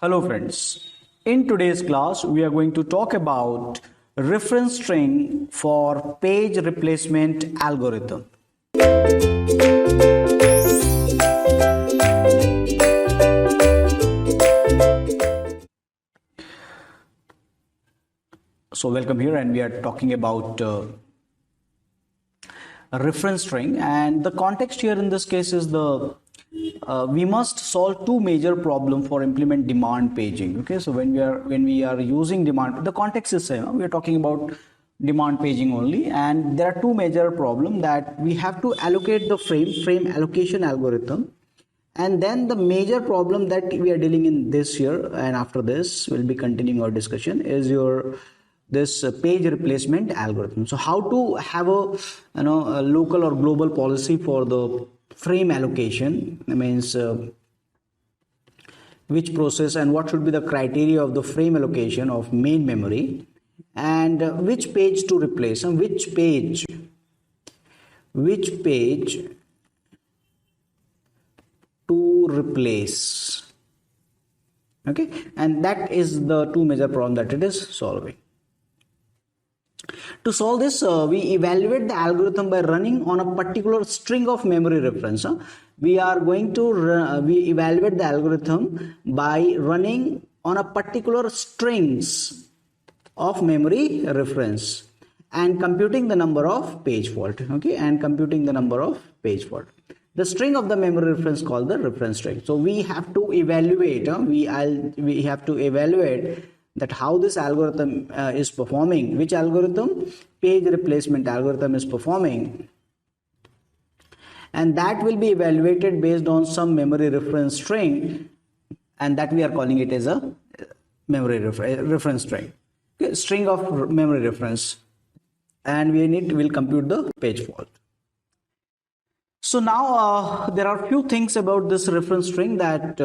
Hello friends. In today's class, we are going to talk about reference string for page replacement algorithm. So welcome here, and we are talking about a reference string, and the context here in this case is we must solve two major problem for implement demand paging. Okay, so when we are using demand, the context is same. We are talking about demand paging only, and there are two major problem that we have to allocate the frame allocation algorithm. And then the major problem that we are dealing in this year, and after this we'll be continuing our discussion, is this page replacement algorithm. So how to have a local or global policy for the frame allocation, means which process and what should be the criteria of the frame allocation of main memory, and which page to replace, and which page to replace. Okay, and that is the two major problem that it is solving. To solve this, we evaluate the algorithm by running on a particular string of memory reference. We are going to we evaluate the algorithm by running on a particular strings of memory reference and computing the number of page fault. Okay, and computing the number of page fault. The string of the memory reference called the reference string. So we have to evaluate. We have to evaluate that how this algorithm is performing, which algorithm, page replacement algorithm, is performing, and that will be evaluated based on some memory reference string, and that we are calling it as a memory reference string. Okay, string of memory reference, and we'll compute the page fault. So now there are few things about this reference string that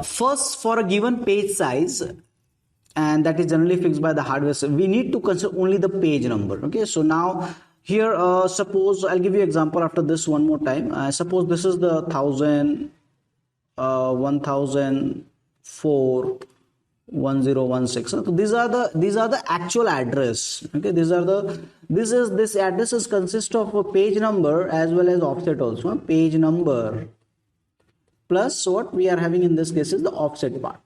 first, for a given page size, and that is generally fixed by the hardware, so we need to consider only the page number. Okay, so now here suppose I'll give you example after this one more time. Suppose this is the 1004 1016. So these are the actual address. Okay, this address is consist of a page number as well as offset also. Page number plus what we are having in this case is the offset part.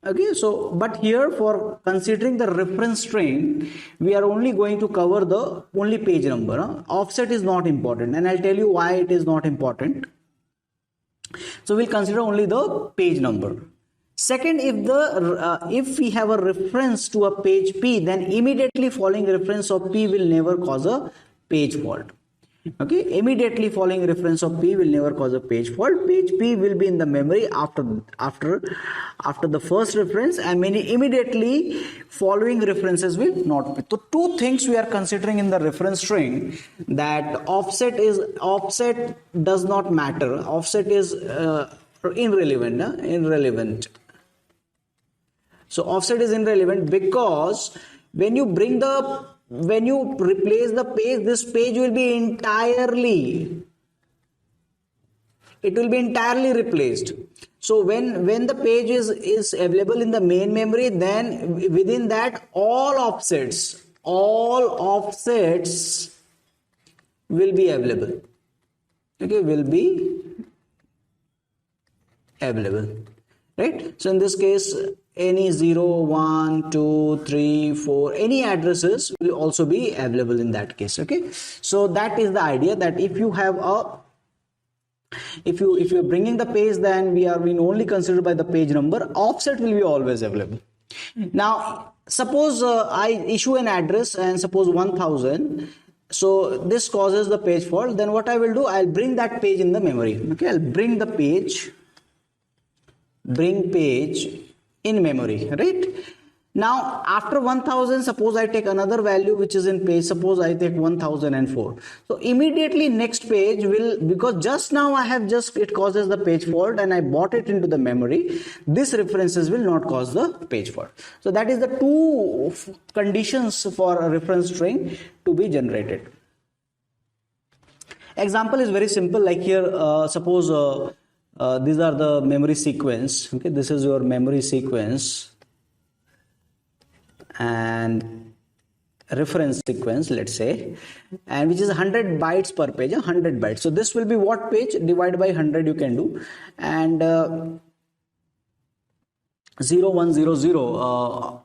Okay, so but here for considering the reference string, we are only going to cover the only page number. Offset is not important, and I'll tell you why it is not important. So we'll consider only the page number. Second, if we have a reference to a page P, then immediately following reference of P will never cause a page fault. Okay, immediately following reference of P will never cause a page fault. Page P will be in the memory after the first reference, and many immediately following references will not be. So two things we are considering in the reference string, that offset does not matter. Offset is irrelevant. So offset is irrelevant because when you replace the page, this page will be entirely replaced. So when the page is available in the main memory, then within that all offsets will be available. Okay, will be available, right? So in this case, any 0, 1, 2, 3, 4, any addresses will also be available in that case. Okay, so that is the idea, that if you have if you're bringing the page, then we only considered by the page number. Offset will be always available. Now suppose I issue an address and suppose 1000. So this causes the page fault. Then what I will do, I'll bring that page in the memory. Okay, I'll bring page in memory, right? Now after 1000, suppose I take another value which is in page, suppose I take 1004. So immediately next page will, because just now it causes the page fault and I brought it into the memory, this references will not cause the page fault. So that is the two conditions for a reference string to be generated. Example is very simple, like here suppose these are the memory sequence. Okay, this is your memory sequence and reference sequence, let's say, and which is 100 bytes per page, 100 bytes. So this will be what page? Divide by 100 you can do, and 0100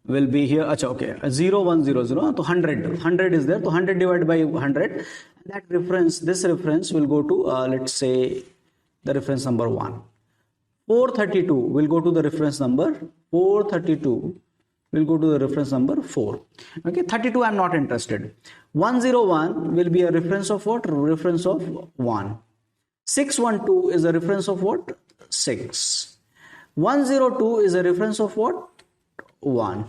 will be here. Achha, okay, 0100, so 100 is there, so 100 divided by 100, that reference, this reference will go to let's say the reference number 1. 432 will go to the reference number 432 will go to the reference number 4. Okay, 32 I'm not interested. 101 will be a reference of what? Reference of 1. 612 is a reference of what? 6. 102 is a reference of what? 1.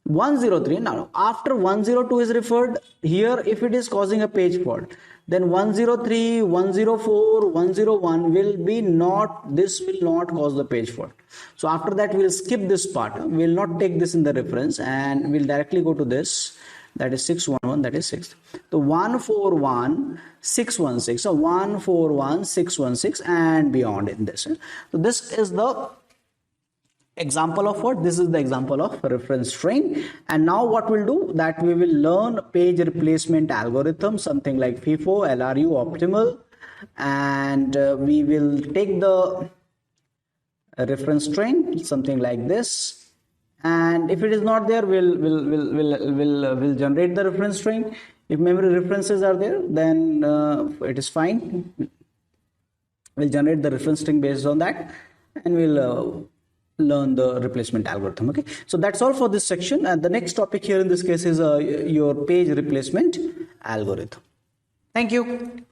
103, now after 102 is referred here, if it is causing a page fault, then 103, 104, 101 will be not, this will not cause the page fault. So after that we'll skip this part, we'll not take this in the reference, and we'll directly go to this, that is 611, that is 6. So 141, 616, so 141, 616 and beyond in this. So this is the example of what? This is the example of reference string. And now what we'll do, that we will learn page replacement algorithm, something like FIFO, LRU, optimal, and we will take the reference string, something like this, and if it is not there, we'll generate the reference string. If memory references are there, then it is fine. We'll generate the reference string based on that, and we'll learn the replacement algorithm. Okay, so that's all for this section, and the next topic here in this case is your page replacement algorithm. Thank you.